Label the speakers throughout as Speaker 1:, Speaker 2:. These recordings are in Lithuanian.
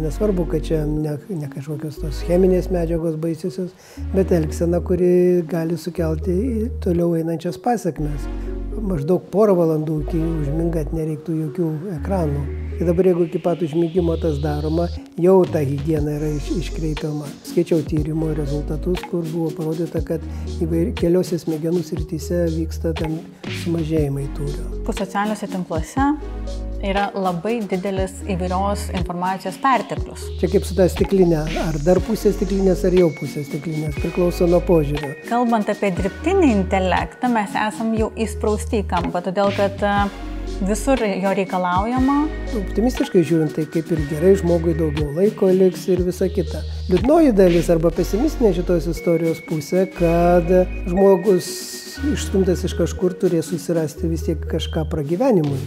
Speaker 1: Nesvarbu, kad čia ne kažkokios tos cheminės medžiagos baisiosios, bet elgsena, kuri gali sukelti toliau einančias pasekmes. Maždaug porą valandų iki užmingant nereiktų jokių ekranų. Ir dabar jeigu iki pat užmigimo tas daroma, jau ta higiena yra iškreipiama. Skaičiau tyrimo rezultatus, kur buvo parodyta, kad keliose smegenų srityse vyksta tam sumažėjimai tūrio.
Speaker 2: Socialiniuose tinkluose yra labai didelis įvairios informacijos perteklius.
Speaker 1: Čia kaip su ta stiklinė, ar dar pusė stiklinės, ar jau pusė stiklinės, priklauso nuo požiūrio.
Speaker 2: Kalbant apie dirbtinį intelektą, mes esam jau įsprausti į kampą, todėl kad visur jo reikalaujama.
Speaker 1: Optimistiškai žiūrint, tai kaip ir gerai, žmogui daugiau laiko liks ir visa kita. Liūdnoji dalis arba pesimistinė šitos istorijos pusė, kad žmogus išstumtas iš kažkur turės susirasti vis tiek kažką pragyvenimui.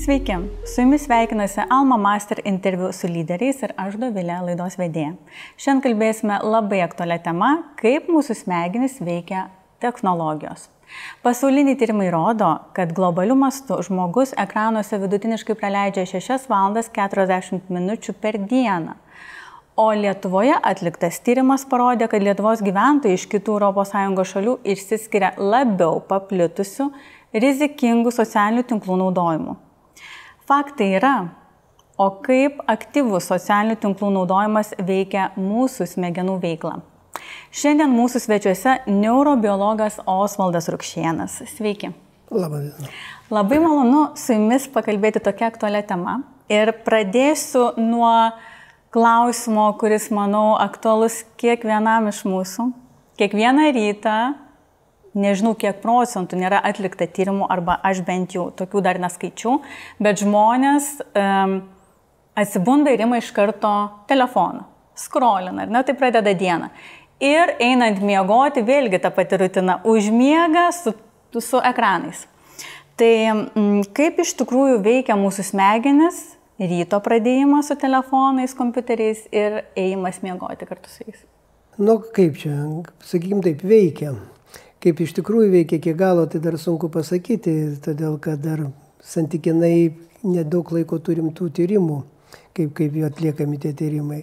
Speaker 2: Sveiki, su jumis sveikinasi Alma Master interviu su lyderiais ir aš Dovilė, laidos vedėja. Šiandien kalbėsime labai aktualią temą, kaip mūsų smegenys veikia technologijos. Pasauliniai tyrimai rodo, kad globaliu mastu žmogus ekranuose vidutiniškai praleidžia 6 valandas 40 minučių per dieną. O Lietuvoje atliktas tyrimas parodė, kad Lietuvos gyventojai iš kitų ES šalių išsiskiria labiau paplitusių rizikingų socialinių tinklų naudojimu. Faktai yra, o kaip aktyvus socialinių tinklų naudojimas veikia mūsų smegenų veiklą. Šiandien mūsų svečiuose neurobiologas Osvaldas Rukšėnas. Sveiki.
Speaker 1: Labą dieną.
Speaker 2: Labai malonu su jumis pakalbėti tokia aktualią temą. Ir pradėsiu nuo klausimo, kuris, manau, aktualus kiekvienam iš mūsų. Kiekvieną rytą, nežinau, kiek procentų nėra atlikta tyrimų, arba aš bent jau tokių dar neskaičiau, bet žmonės atsibunda ir ima iš karto telefoną, scrollina, ar ne, tai pradeda dieną. Ir einant miegoti, vėlgi ta pati rutina, užmiega su ekranais. Tai kaip iš tikrųjų veikia mūsų smegenis, ryto pradėjimas su telefonais, kompiuteriais ir ėjimas miegoti kartu su jais?
Speaker 1: Nu, kaip čia, sakykim taip, veikia. Kaip iš tikrųjų veikia iki galo, tai dar sunku pasakyti, todėl kad dar santykinai nedaug laiko turim tų tyrimų, kaip jų atliekami tie tyrimai.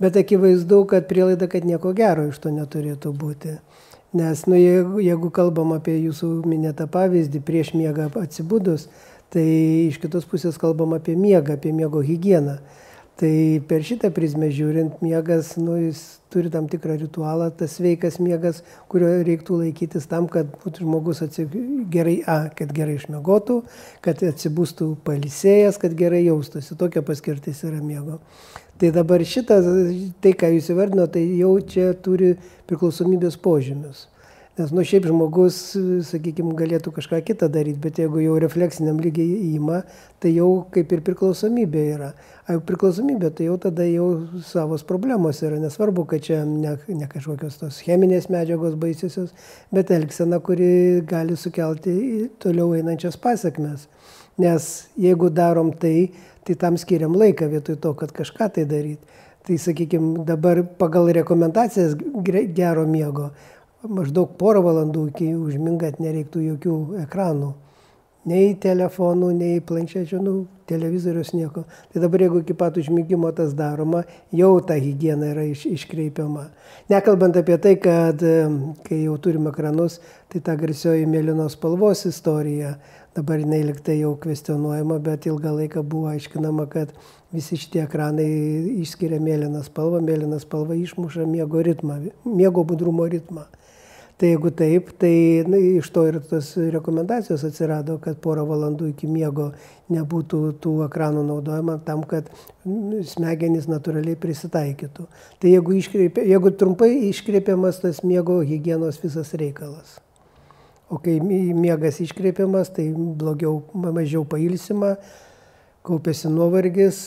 Speaker 1: Bet akivaizdu, kad prielaida, kad nieko gero iš to neturėtų būti. Nes jeigu kalbam apie jūsų minėtą pavyzdį, prieš miegą atsibudus, tai iš kitos pusės kalbam apie miegą, apie miego higieną. Tai per šitą prizmę žiūrint, miegas, jis turi tam tikrą ritualą, tas sveikas miegas, kurio reiktų laikytis tam, kad būtų žmogus kad gerai išmiegotų, kad atsibustų pailsėjęs, kad gerai jaustųsi. Tokia paskirtis yra miego. Tai dabar tai, ką jūs įvardino, tai jau čia turi priklausomybės požymius. Nes šiaip žmogus, sakykime, galėtų kažką kitą daryti, bet jeigu jau refleksiniam lygiai įima, tai jau kaip ir priklausomybė yra. O priklausomybė, tai jau tada jau savos problemos yra. Nesvarbu, kad čia ne kažkokios tos cheminės medžiagos baisiosios, bet elgsena, kuri gali sukelti toliau einančias pasekmes. Nes jeigu darom tai tam skiriam laiką vietoj to, kad kažką tai daryti. Tai, sakykime, dabar pagal rekomendacijas gero miego, maždaug porą valandų iki užmingant nereiktų jokių ekranų. Nei telefonų, nei planšečių, televizorius, nieko. Tai dabar jeigu iki pat užmigimo tas daroma, jau ta higiena yra iškreipiama. Nekalbant apie tai, kad kai jau turime ekranus, tai ta garsioji mėlynos spalvos istorija, dabar jinai liktai jau kvestionuojama, bet ilgą laiką buvo aiškinama, kad visi šitie ekranai išskiria mėlyną spalvą išmuša miego ritmą, miego budrumo ritmą. Tai jeigu taip, tai iš to ir tos rekomendacijos atsirado, kad porą valandų iki miego nebūtų tų ekranų naudojama tam, kad smegenys natūraliai prisitaikytų. Tai jeigu trumpai iškreipiamas tas miego higienos visas reikalas. O kai miegas iškreipiamas, tai mažiau pailsima, kaupiasi nuovargis,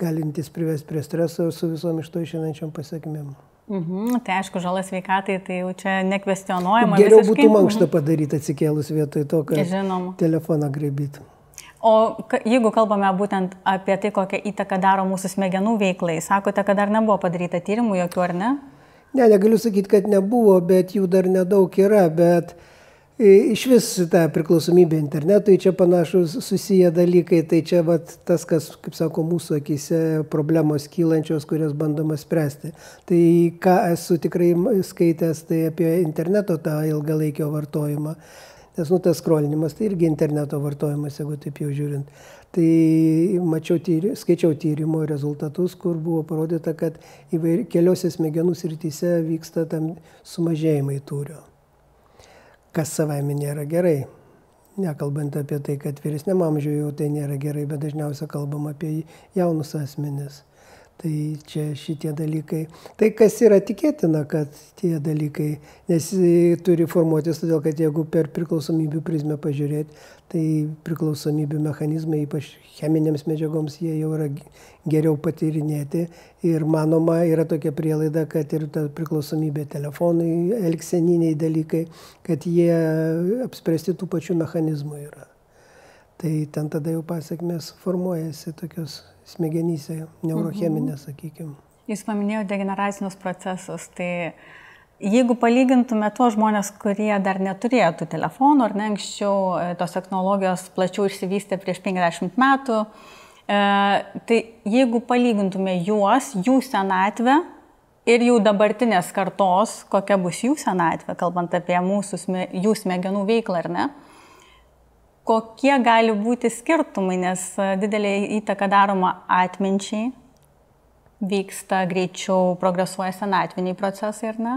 Speaker 1: galintis privesti prie streso ir su visom iš to išeinančiom pasekmėm.
Speaker 2: Tai aišku, žala sveikatai, tai jau čia nekvestionuojama.
Speaker 1: Geriau būtų mankštą padaryti atsikėlus vietoj to, kad telefoną graibyti.
Speaker 2: O jeigu kalbame būtent apie tai, kokią įtaką daro mūsų smegenų veiklai, sakote, kad dar nebuvo padaryta tyrimų jokių, ar ne?
Speaker 1: Ne, negaliu sakyti, kad nebuvo, bet jų dar nedaug yra, bet iš vis ta priklausomybė internetui čia panašus susiję dalykai, tai čia tas, kas, kaip sako, mūsų akise problemos kylančios, kurias bandoma spręsti. Tai ką esu tikrai skaitęs, tai apie interneto tą ilgalaikio vartojimą. Nes tas skrolinimas tai irgi interneto vartojimas, jeigu taip jau žiūrint. Tai skaičiau tyrimo rezultatus, kur buvo parodyta, kad keliose smegenų srityse vyksta tam sumažėjimai tūrio. Kas savaime nėra gerai. Nekalbant apie tai, kad vyresniam amžiuje jau tai nėra gerai, bet dažniausiai kalbam apie jaunus asmenis. Tai čia šitie dalykai. Tai kas yra tikėtina, kad tie dalykai, nes turi formuotis, todėl kad jeigu per priklausomybių prizmę pažiūrėti, tai priklausomybių mechanizmai, ypač cheminėms medžiagoms, jie jau yra geriau patyrinėti. Ir manoma, yra tokia prielaida, kad ir ta priklausomybė telefonai, elgseniniai dalykai, kad jie apspręsti tų pačių mechanizmų yra. Tai ten tada jau pasekmės formuojasi tokios smegenyse, neurocheminės, sakykime.
Speaker 2: Jūs paminėjote degeneracinius procesus, tai jeigu palygintume tuos žmonės, kurie dar neturėjo tų telefonų, ar ne, anksčiau tos technologijos plačiau išsivystė prieš 50 metų, tai jeigu palygintume juos, jų senatvę ir jų dabartinės kartos, kokia bus jų senatvė, kalbant apie jų smegenų veiklą, ar ne, kokie gali būti skirtumai, nes didelė įtaka daroma atminčiai, vyksta greičiau, progresuoja senatviniai procesai, ar ne?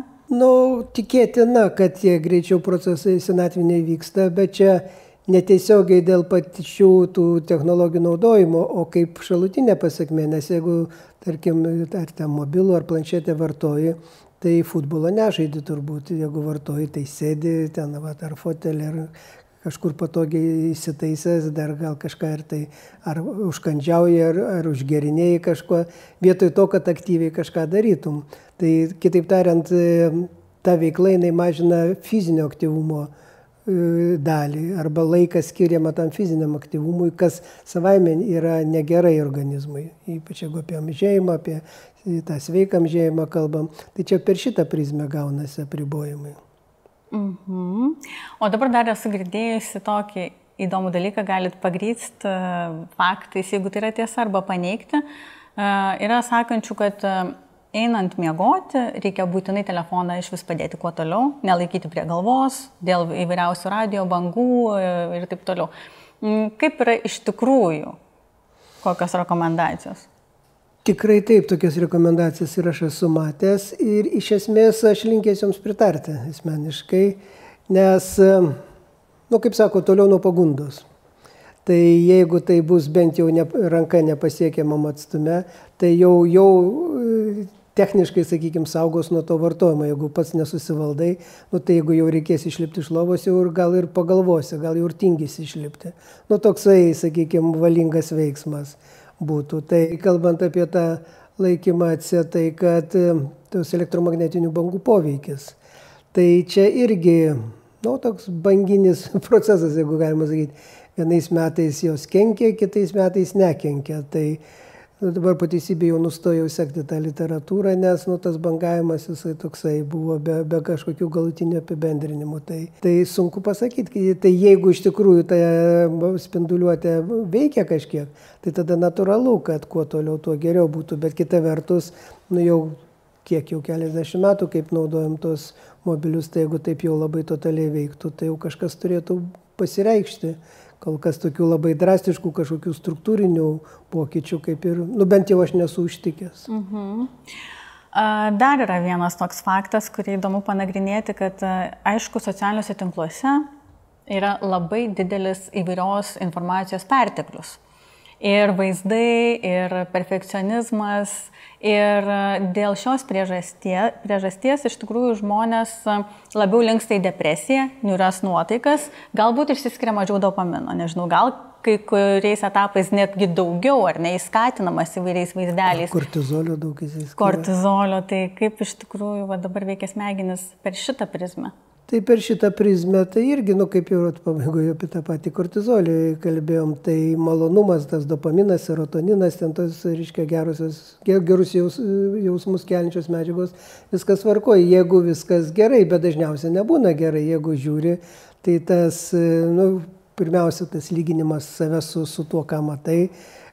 Speaker 1: Tikėtina, kad tie greičiau procesai senatviniai vyksta, bet čia netiesiogiai dėl pačių tų technologijų naudojimo, o kaip šalutinė pasekmė, nes jeigu, tarkim, ar ten mobilų ar planšetę vartoji, tai futbolo nežaidi turbūt, jeigu vartoji, tai sėdi ten ar fotelį, ar kažkur patogiai įsitaisęs, dar gal kažką ir tai ar užkandžiauji, ar užgerinėjai kažko, vietoj to, kad aktyviai kažką darytum. Tai kitaip tariant, ta veikla jinai mažina fizinio aktyvumo dalį arba laikas skiriama tam fiziniam aktyvumui, kas savaime yra negerai organizmui, ypač jeigu apie amžėjimą, apie tą sveiką amžėjimą kalbam. Tai čia per šitą prizmę gaunasi apribojimai.
Speaker 2: O dabar dar esu girdėjusi tokį įdomų dalyką, galit pagrįsti faktais, jeigu tai yra tiesa, arba paneigti. Yra sakančių, kad einant miegoti, reikia būtinai telefoną iš vis padėti kuo toliau, nelaikyti prie galvos, dėl įvairiausių radio bangų ir taip toliau. Kaip yra iš tikrųjų? Kokios rekomendacijos?
Speaker 1: Tikrai taip, tokias rekomendacijas ir aš esu matęs ir iš esmės aš linkęs joms pritarti asmeniškai, nes, kaip sako, toliau nuo pagundos. Tai jeigu tai bus bent jau ranka nepasiekiamam atstume, tai jau techniškai, sakykime, saugos nuo to vartojimo. Jeigu pats nesusivaldai, tai jeigu jau reikės išlipti iš lovos, jau gal ir pagalvosi, gal jau ir tingisi išlipti. Toksai, sakykime, valingas veiksmas būtų. Tai kalbant apie tą laikymą tai kad tos elektromagnetinių bangų poveikis. Tai čia irgi, toks banginis procesas, jeigu galima sakyti. Vienais metais jos kenkia, kitais metais nekenkia. Tai dabar po teisybė jau nustojau sekti tą literatūrą, nes tas bangavimas jisai toksai buvo be kažkokių galutinių apibendrinimų. Tai sunku pasakyti. Tai jeigu iš tikrųjų ta spinduliuotė veikia kažkiek, tai tada natūralu, kad kuo toliau, tuo geriau būtų. Bet kita vertus, jau keliasdešimt metų, kaip naudojam tos mobilius, tai jeigu taip jau labai totaliai veiktų, tai jau kažkas turėtų pasireikšti. Kol kas tokių labai drastiškų kažkokių struktūrinių pokyčių, kaip ir, bent jau aš nesu užtikęs.
Speaker 2: Dar yra vienas toks faktas, kurį įdomu panagrinėti, kad aišku, socialiniuose tinkluose yra labai didelis įvairios informacijos perteklius. Ir vaizdai, ir perfekcionizmas. Ir dėl šios priežasties iš tikrųjų žmonės labiau linksta į depresiją, niūrias nuotaikas, galbūt išsiskiria mažiau dopamino, nežinau, gal kai kuriais etapais netgi daugiau, ar ne, įskatinamas įvairiais vaizdeliais.
Speaker 1: Kortizolio daug įsiskiria.
Speaker 2: Kortizolio, tai kaip iš tikrųjų dabar veikia smegenis per šitą prizmę?
Speaker 1: Tai per šitą prizmę, tai irgi, kaip jau pabaigoje apie tą patį kortizolį kalbėjom, tai malonumas, tas dopaminas, serotoninas, ten tos, reiškia, gerus jausmus keliančios medžiagos, viskas tvarkoja, jeigu viskas gerai, bet dažniausiai nebūna gerai, jeigu žiūri, tai tas, pirmiausia, tas lyginimas savęs su tuo, ką matai,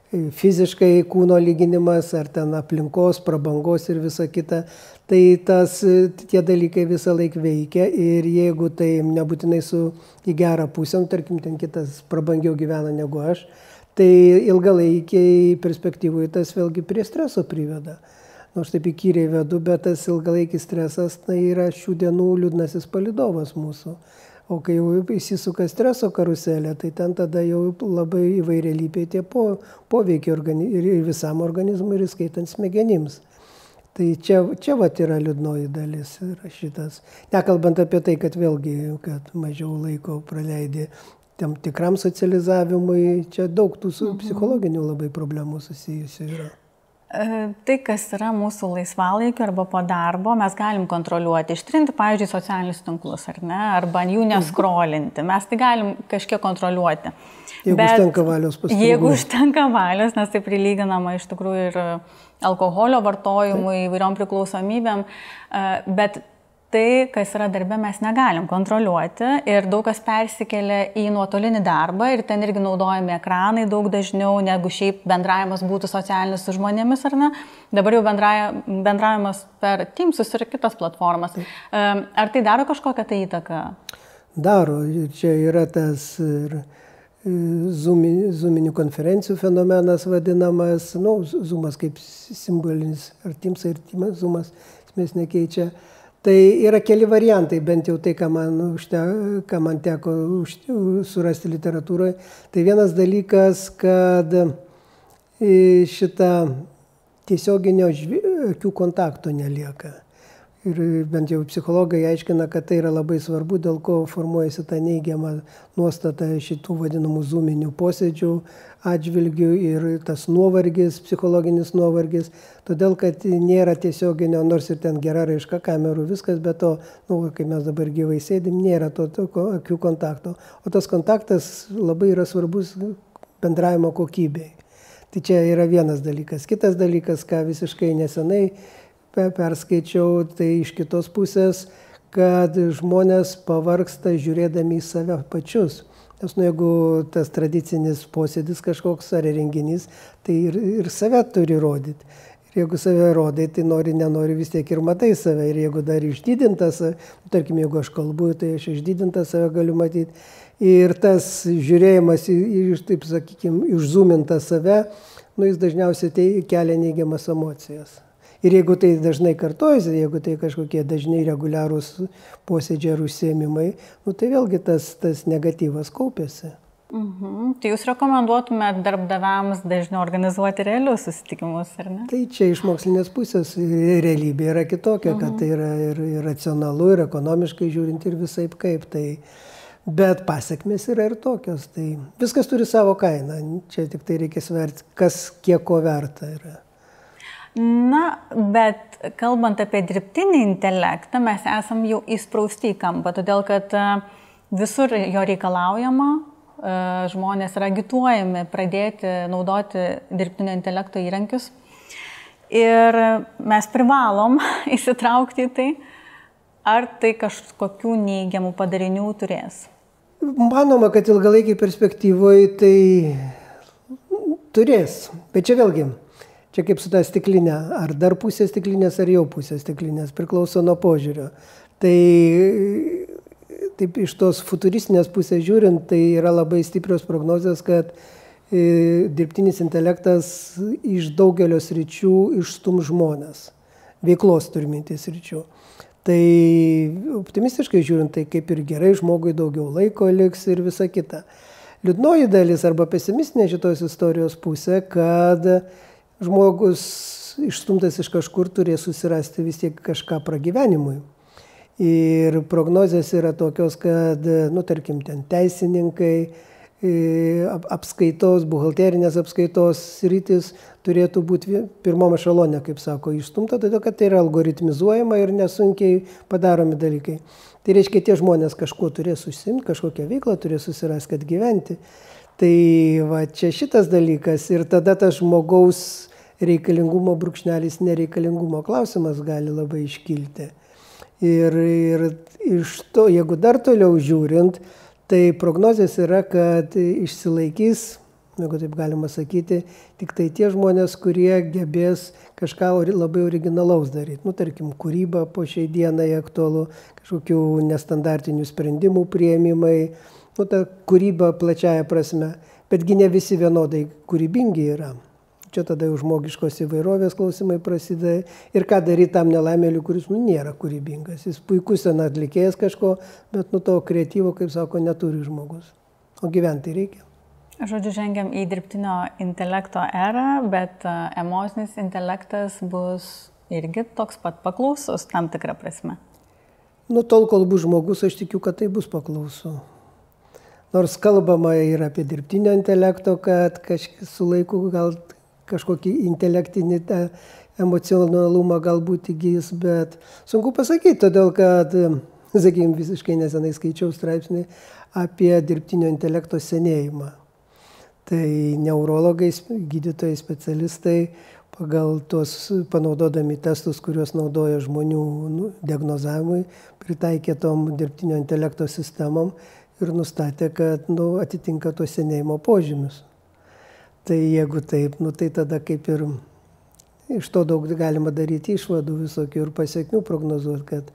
Speaker 1: fiziškai kūno lyginimas, ar ten aplinkos, prabangos ir visa kita, tai tie dalykai visą laiką veikia ir jeigu tai nebūtinai į gerą pusę, tarkim, ten kitas prabangiau gyvena negu aš, tai ilgalaikiai perspektyvui tas vėlgi prie streso priveda. Aš taip įkyriai vedu, bet tas ilgalaikis stresas tai yra šių dienų liūdnasis palydovas mūsų. O kai jau įsisuka streso karuselė, tai ten tada jau labai įvairialypiai tie poveikiai ir visam organizmui, ir įskaitant smegenims. Tai čia vat yra liūdnoji dalis, yra šitas. Nekalbant apie tai, kad vėlgi, kad mažiau laiko praleidi tam tikram socializavimui, čia daug tų psichologinių labai problemų susijusių yra.
Speaker 2: Tai, kas yra mūsų laisvalaikio arba po darbo, mes galim kontroliuoti, ištrinti, pavyzdžiui, socialinius tinklus, ar ne, arba jų neskrolinti. Mes tai galim kažkiek kontroliuoti.
Speaker 1: Užtenka valios pastangų.
Speaker 2: Jeigu užtenka valios, nes tai prilyginama iš tikrųjų ir alkoholio vartojimui, įvairiom priklausomybėm, bet tai, kas yra darbe, mes negalim kontroliuoti ir daug kas persikelia į nuotolinį darbą ir ten irgi naudojami ekranai daug dažniau, negu šiaip bendravimas būtų socialinis su žmonėmis, ar ne? Dabar jau bendravimas per Teamsus ir kitas platformas. Ar tai daro kažkokią tai įtaką?
Speaker 1: Daro. Čia yra tas zoominių konferencijų fenomenas vadinamas, zoomas kaip simbolinis, ar Teamsai ir zoomas, esmės nekeičia. Tai yra keli variantai, bent jau tai, ką man teko surasti literatūroje. Tai vienas dalykas, kad šitą tiesioginio akių kontakto nelieka. Ir bent jau psichologai aiškina, kad tai yra labai svarbu, dėl ko formuojasi ta neigiama nuostata šitų vadinamų zoominių posėdžių atžvilgių ir tas nuovargis, psichologinis nuovargis, todėl kad nėra tiesioginio, nors ir ten gera raiška kamerų, viskas, bet to, kai mes dabar gyvai sėdim, nėra to akių kontakto. O tas kontaktas labai yra svarbus bendravimo kokybei. Tai čia yra vienas dalykas. Kitas dalykas, ką visiškai nesenai perskaičiau, tai iš kitos pusės, kad žmonės pavargsta žiūrėdami į save pačius. Nes jeigu tas tradicinis posėdis kažkoks ar renginys, tai ir save turi rodyti. Ir jeigu save rodai, tai nenori vis tiek ir matai save. Ir jeigu dar išdidintas, tarkim, jeigu aš kalbu, tai aš išdidintą save galiu matyti. Ir tas žiūrėjimas, taip sakykime, išzūmintą save, jis dažniausiai kelia neigiamas emocijas. Ir jeigu tai dažnai kartojasi, jeigu tai kažkokie dažnai reguliarūs posėdžiai ar užsiėmimai, tai vėlgi tas negatyvas kaupiasi.
Speaker 2: Tai jūs rekomenduotumėt darbdaviams dažniau organizuoti realius susitikimus, ar ne?
Speaker 1: Tai čia iš mokslinės pusės realybė yra kitokia, kad tai yra ir racionalu, ir ekonomiškai žiūrint, ir visaip kaip. Bet pasekmės yra ir tokios. Tai viskas turi savo kainą. Čia tik tai reikia sverti, kas kiek ko verta yra.
Speaker 2: Na, bet kalbant apie dirbtinį intelektą, mes esam jau įsprausti į kampą, todėl kad visur jo reikalaujama, žmonės yra agituojami pradėti naudoti dirbtinio intelekto įrankius ir mes privalom įsitraukti į tai, ar tai kažkokių neigiamų padarinių turės.
Speaker 1: Manoma, kad ilgalaikiai perspektyvoje tai turės, bet čia vėlgi. Čia kaip su ta stiklinė, ar dar pusė stiklinės, ar jau pusė stiklinės, priklauso nuo požiūrio. Tai taip iš tos futuristinės pusės žiūrint, tai yra labai stiprios prognozijos, kad dirbtinis intelektas iš daugelio sričių išstums žmones, veiklos turintys sričių. Tai optimistiškai žiūrint, tai kaip ir gerai, žmogui daugiau laiko liks ir visa kita. Liūdnoji dalis arba pesimistinė šitos istorijos pusė, kad žmogus išstumtas iš kažkur turės susirasti vis tiek kažką pragyvenimui. Ir prognozės yra tokios, kad, tarkim, ten teisininkai, apskaitos, buhalterinės apskaitos sritis turėtų būti pirmom ešalone, kaip sako, išstumta, todėl kad tai yra algoritmizuojama ir nesunkiai padaromi dalykai. Tai reiškia, tie žmonės kažkuo turės užsiimti, kažkokią veiklą turės susirasti, kad gyventi. Tai va čia šitas dalykas ir tada tas žmogaus reikalingumo brūkšnelis nereikalingumo klausimas gali labai iškilti. Ir iš to, jeigu dar toliau žiūrint, tai prognozės yra, kad išsilaikys, jeigu taip galima sakyti, tik tai tie žmonės, kurie gebės kažką labai originalaus daryti. Nu, tarkim, kūryba po šiai dienai aktualu, kažkokių nestandartinių sprendimų priėmimai, nu, ta kūryba plačiaja prasme, betgi ne visi vienodai kūrybingi yra. Čia tada jau žmogiškos įvairovės klausimai prasideda ir ką daryti tam nelaimėliui, kuris nėra kūrybingas. Jis puikus ten atlikėjas kažko, bet to kreatyvo, kaip sako, neturi žmogus. O gyventi reikia.
Speaker 2: Žodžiu, žengiam į dirbtinio intelekto erą, bet emocinis intelektas bus irgi toks pat paklausus tam tikrą prasme.
Speaker 1: Tol, kol bus žmogus, aš tikiu, kad tai bus paklausu. Nors kalbama ir apie dirbtinio intelekto, kad su laiku gal kažkokį intelektinį emocionalumą galbūt įgys, bet sunku pasakyti, todėl kad, sakykime, visiškai nesenai skaičiau straipsnį apie dirbtinio intelekto senėjimą. Tai neurologai, gydytojai, specialistai pagal tuos panaudodami testus, kuriuos naudoja žmonių diagnozavimui, pritaikė tom dirbtinio intelekto sistemom ir nustatė, kad atitinka tuos senėjimo požymius. Tai jeigu taip, tai tada kaip ir iš to daug galima daryti išvadų visokių ir pasiekmių prognozuoti, kad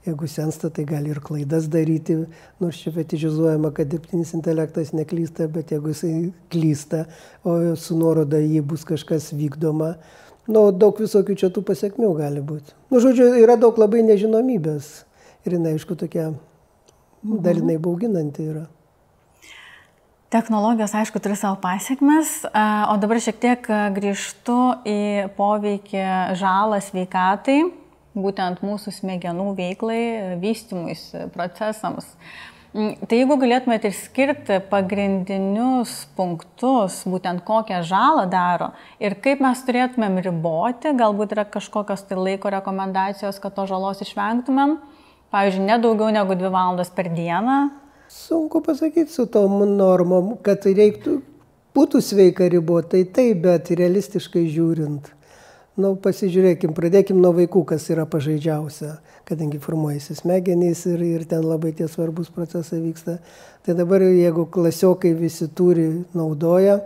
Speaker 1: jeigu sensta, tai gali ir klaidas daryti, nors čia fetišizuojama, kad dirbtinis intelektas neklysta, bet jeigu jisai klysta, o su nuoroda jį bus kažkas vykdoma, daug visokių čia tų pasiekmių gali būti. Žodžiu, yra daug labai nežinomybės ir jinai, aišku, tokia dalinai bauginanti yra.
Speaker 2: Technologijos, aišku, turi savo pasiekmes, o dabar šiek tiek grįžtu į poveikį žalą sveikatai, būtent mūsų smegenų veiklai, vystymuisi, procesams. Tai jeigu galėtumėte išskirti pagrindinius punktus, būtent kokią žalą daro ir kaip mes turėtumėm riboti, galbūt yra kažkokios tai laiko rekomendacijos, kad to žalos išvengtumėm, pavyzdžiui, ne daugiau negu 2 valandos per dieną.
Speaker 1: Sunku pasakyti su tom normom, kad būtų sveika riboti, tai taip, bet realistiškai žiūrint. Pasižiūrėkim, pradėkim nuo vaikų, kas yra pažaidžiausia, kadangi formuojasi smegenys ir ten labai tie svarbus procesai vyksta. Tai dabar, jeigu klasiokai visi naudoja,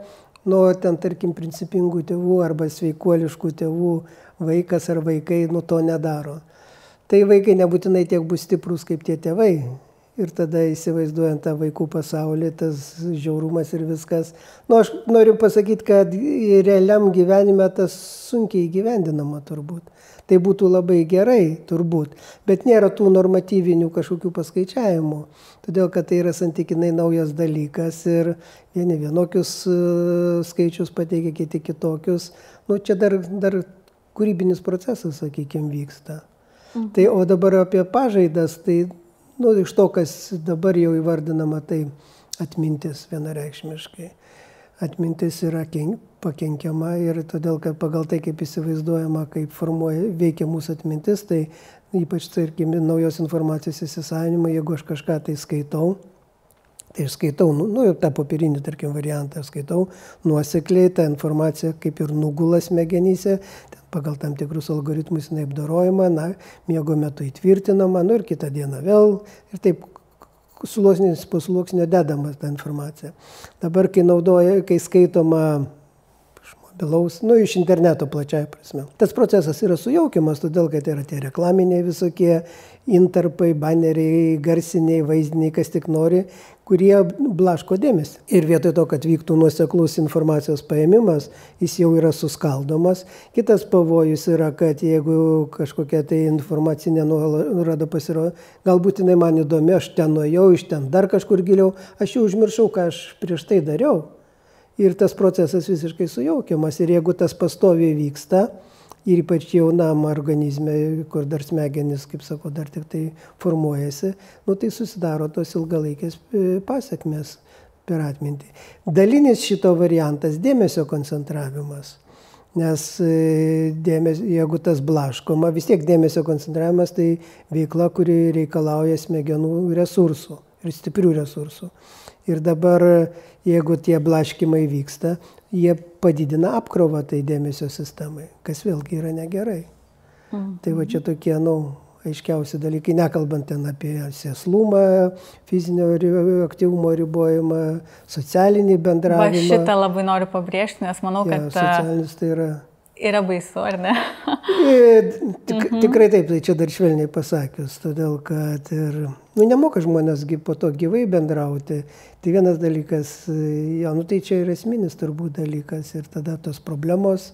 Speaker 1: ten, tarkim, principingų tėvų arba sveikuoliškų tėvų vaikas ar vaikai to nedaro. Tai vaikai nebūtinai tiek bus stiprus kaip tie tėvai. Ir tada įsivaizduojant tą vaikų pasaulį, tas žiaurumas ir viskas. Aš noriu pasakyti, kad realiam gyvenime tas sunkiai įgyvendinama turbūt. Tai būtų labai gerai turbūt, bet nėra tų normatyvinių kažkokių paskaičiavimų. Todėl, kad tai yra santykinai naujas dalykas ir vieni vienokius skaičius pateikia, kiti kitokius. Čia dar kūrybinis procesas, sakykime, vyksta. Tai, o dabar apie pažaidas, tai iš to, kas dabar jau įvardinama, tai atmintis vienareikšmiškai. Atmintis yra pakenkiama ir todėl, kad pagal tai, kaip įsivaizduojama, kaip veikia mūsų atmintis, tai ypač, tarkim, naujos informacijos įsisavinimą, jeigu aš kažką tai skaitau, tai aš skaitau, tą popierinį, tarkim, variantą, aš skaitau nuosekliai, ta informacija kaip ir nugula smegenyse, pagal tam tikrus algoritmus jinai apdorojama, miego metu įtvirtinama, ir kitą dieną vėl, ir taip sluoksnis po sluoksnio dedamas ta informacija. Dabar, kai skaitoma iš mobilaus, iš interneto plačiai prasme, tas procesas yra sujaukiamas, todėl, kad yra tie reklaminiai visokie intarpai, baneriai, garsiniai, vaizdiniai, kas tik nori, kurie blaško dėmesį. Ir vietoj to, kad vyktų nuoseklus informacijos paėmimas, jis jau yra suskaldomas. Kitas pavojus yra, kad jeigu kažkokia tai informacinė nuoroda pasirodo, galbūt jinai man įdomi, aš ten nuėjau, iš ten dar kažkur giliau, aš jau užmiršau, ką aš prieš tai dariau. Ir tas procesas visiškai sujaukiamas. Ir jeigu tas pastoviai vyksta, ir ypač jaunam organizme, kur dar smegenys, kaip sako, dar tik tai formuojasi, tai susidaro tos ilgalaikės pasiekmes. per atmintį. Dalinis šito variantas dėmesio koncentravimas. Nes jeigu tas blaškoma, vis tiek dėmesio koncentravimas tai veikla, kuri reikalauja smegenų resursų ir stiprių resursų. Ir dabar, jeigu tie blaškimai vyksta, jie padidina apkrovą tai dėmesio sistemai, kas vėlgi yra negerai. Tai va čia tokie, aiškiausi dalykai, nekalbant ten apie sėslumą, fizinio aktyvumo ribojimą, socialinį bendravimą.
Speaker 2: Va šitą labai noriu pabrėžti, nes manau, kad
Speaker 1: socialinis tai
Speaker 2: yra baisu, ar ne?
Speaker 1: Tikrai taip, tai čia dar švelniai pasakius, todėl kad nemoka žmonės po to gyvai bendrauti. Tai vienas dalykas, tai čia yra esminis turbūt dalykas ir tada tos problemos,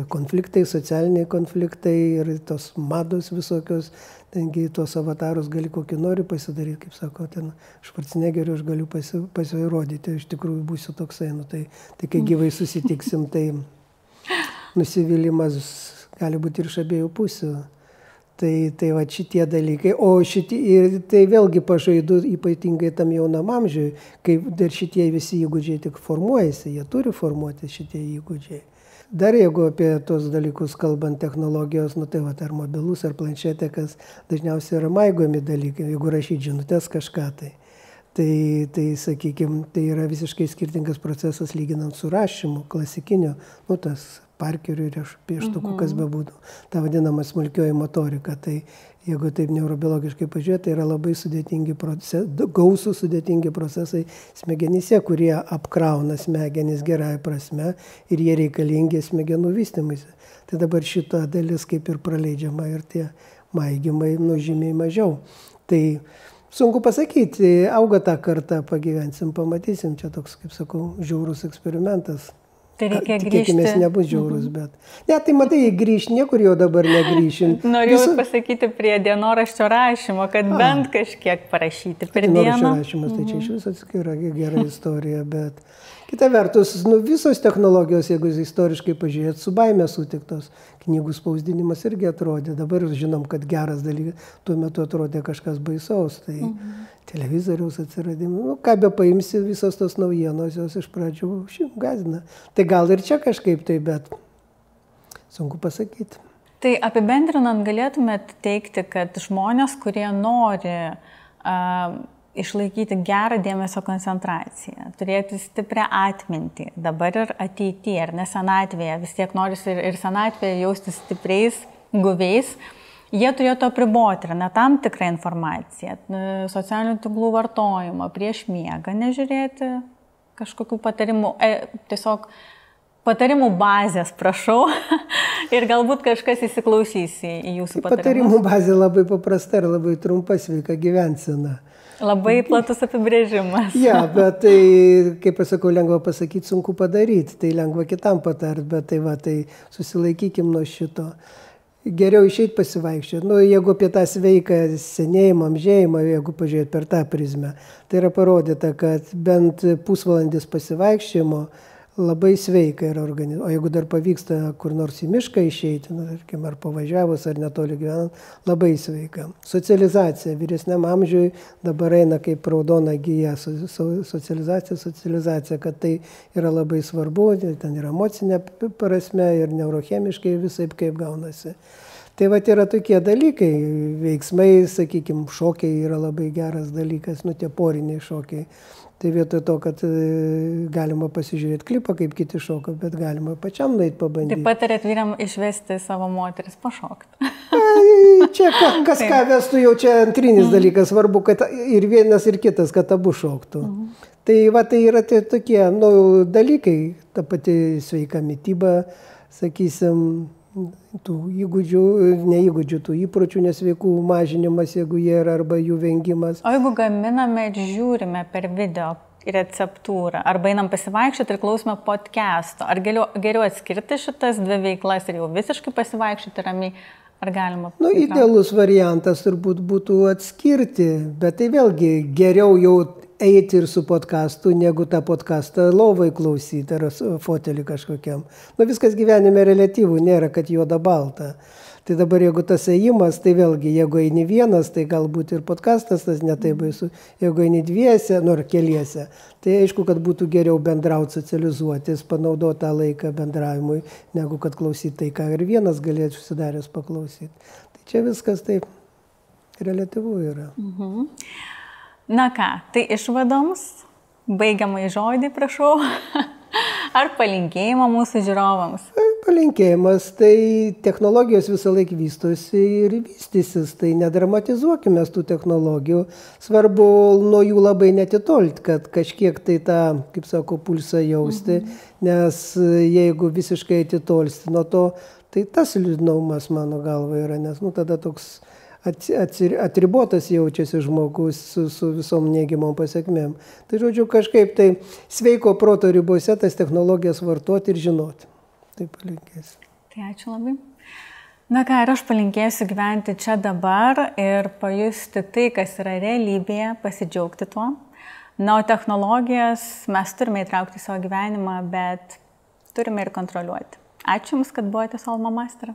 Speaker 1: konfliktai, socialiniai konfliktai ir tos mados visokios, tengi tuos avatarus gali kokį nori pasidaryti, kaip sako, ten Švarcnegeriu aš galiu pasirodyti, iš tikrųjų būsiu toksai, tai kai gyvai susitiksim, tai nusivylimas gali būti ir iš abiejų pusių. Tai va šitie dalykai, ir tai vėlgi pažaidu ypatingai tam jaunam amžiui, kai dar šitie visi įgūdžiai tik formuojasi, jie turi formuoti šitie įgūdžiai. Dar jeigu apie tos dalykus kalbant technologijos, tai va, ar mobilus, ar planšetė, kas dažniausiai yra maigomi dalykai, jeigu rašyti žinutės kažką tai sakykime, tai yra visiškai skirtingas procesas lyginant su rašymu, klasikiniu, tas parkeriu ir pieštuku, kas bebūtų, ta vadinama smulkioji motorika. Tai jeigu taip neurobiologiškai pažiūrėti, tai yra labai gausūs sudėtingi procesai smegenyse, kurie apkrauna smegenis gerąja prasme ir jie reikalingi smegenų vystymuisi. Tai dabar šita dalis kaip ir praleidžiama ir tie maigimai žymiai mažiau. Tai sunku pasakyti, auga tą kartą, pagyvensim, pamatysim, čia toks, kaip sakau, žiaurus eksperimentas.
Speaker 2: Tai reikia grįžti.
Speaker 1: Tikėkimės nebus žiaurus, bet... Ne, tai matai, grįž, niekur jau dabar negrįšim.
Speaker 2: Noriu pasakyti prie dienoraščio rašymo, kad bent kažkiek parašyti per dieną.
Speaker 1: Dienoraščio rašymas, tai čia iš viso yra gera istorija, bet... Kita vertus, visos technologijos, jeigu istoriškai pažiūrėt, su baime sutiktos. Knygų spausdinimas irgi atrodė. Dabar žinom, kad geras dalykas, tuo metu atrodė kažkas baisaus. Tai televizoriaus atsiradimas. Ką be paimsi, visos tos naujienos, jos iš pradžių gąsdina. Tai gal ir čia kažkaip tai, bet sunku pasakyti.
Speaker 2: Tai apibendrinant galėtumėt teikti, kad žmonės, kurie nori išlaikyti gerą dėmesio koncentraciją, turėti stiprią atmintį, dabar ir ateityje, ar ne senatvėje, vis tiek norisi ir senatvėje jausti stipriais, guviais, jie turėtų apriboti, ar ne tam tikrą informaciją, socialinių tinklų vartojimą, prieš miegą nežiūrėti kažkokių patarimų, tiesiog patarimų bazės, prašau, ir galbūt kažkas įsiklausys į jūsų patarimus.
Speaker 1: Patarimų bazė labai paprasta ir labai trumpa, sveika gyvensena.
Speaker 2: Labai platus apibrėžimas.
Speaker 1: Bet tai, kaip pasakau, lengva pasakyti, sunku padaryti, tai lengva kitam patart, bet tai susilaikykim nuo šito. Geriau išeiti pasivaikščioti. Jeigu apie tą sveiką senėjimą, amžėjimą, jeigu pažiūrėti per tą prizmę, tai yra parodyta, kad bent pusvalandis pasivaikščiojimo labai sveika yra organizmas. O jeigu dar pavyksta kur nors į mišką išeiti, ar pavažiavus, ar netoli gyvenant, labai sveika. Socializacija vyresniam amžiui dabar eina kaip raudona gija. Socializacija, kad tai yra labai svarbu, ten yra emocinė prasme ir neurochemiškai visaip kaip gaunasi. Tai yra tokie dalykai, veiksmai, sakykime, šokiai yra labai geras dalykas, tie poriniai šokiai. Tai vietoj to, kad galima pasižiūrėti klipą, kaip kiti šoka, bet galima pačiam nueiti pabandyti.
Speaker 2: Taip patarėt vyram išvesti savo moteris pašokti.
Speaker 1: Čia kas ką vestų, jau čia antrinis dalykas, svarbu, kad ir vienas, ir kitas, kad abu šoktų. Tai yra tokie dalykai, ta pati sveika mityba, sakysim, tų įgūdžių, neįgūdžių, tų įpročių nesveikų mažinimas, jeigu jie yra, arba jų vengimas.
Speaker 2: O jeigu gaminame ir žiūrime per video receptūrą, arba einam pasivaikščioti ir klausome podcast'o, ar geriau atskirti šitas dvi veiklas ir jau visiškai pasivaikščioti ramiai, ar galima?
Speaker 1: Idealus variantas turbūt būtų atskirti, bet tai vėlgi geriau jau eiti ir su podcastu, negu tą podcastą lovai klausyti ar fotelį kažkokiam. Viskas gyvenime reliatyvų, nėra, kad juoda balta. Tai dabar jeigu tas ėjimas, tai vėlgi, jeigu eini vienas, tai galbūt ir podcastas tas netai baisu. Jeigu eini dviese, ar keliese, tai aišku, kad būtų geriau bendrauti, socializuotis, panaudoti tą laiką bendravimui, negu kad klausyti tai, ką ir vienas galėtų susidaręs paklausyti. Tai čia viskas taip reliatyvu yra.
Speaker 2: Na ką, tai išvadoms, baigiamai žodį, prašau. Ar palinkėjimą mūsų žiūrovams?
Speaker 1: Palinkėjimas, tai technologijos visą laiką vystosi ir vystysis, tai nedramatizuokime tų technologijų. Svarbu nuo jų labai netitolti, kad kažkiek tai tą, kaip sako, pulsą jausti, nes jeigu visiškai atitolsti nuo to, tai tas liūdnumas mano galva yra, nes tada toks atribotas jaučiasi žmogus su visom neigiamom pasiekmėm. Tai žodžiu, kažkaip tai sveiko proto ribose tas technologijas vartoti ir žinoti. Tai palinkėsiu.
Speaker 2: Tai ačiū labai. Na ką, ir aš palinkėsiu gyventi čia dabar ir pajusti tai, kas yra realybėje, pasidžiaugti tuo. Na, o technologijas mes turime įtraukti į savo gyvenimą, bet turime ir kontroliuoti. Ačiū Jums, kad buvote su Alma Master.